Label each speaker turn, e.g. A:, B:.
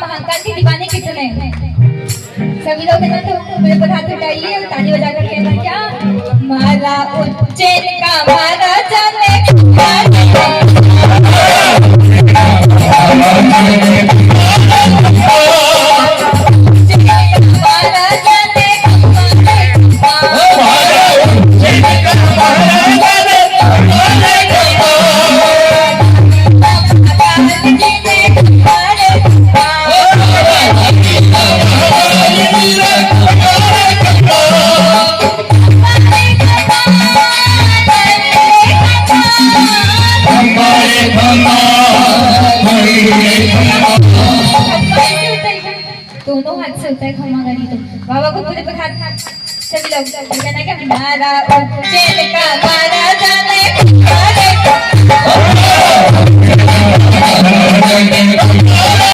A: महाकाल के दीवाने कितने सभी लोग ना तो मेरे पर हाथ उठाइए और ताली बजा कर कहना क्या मारा उज्जैन का मारा जाने दोनों हाथ से होता है खम्मा गाड़ी तो बाबा को पूरे पर हाथ सभी लोग कहना क्या मारा उज्जैन का मारा जाने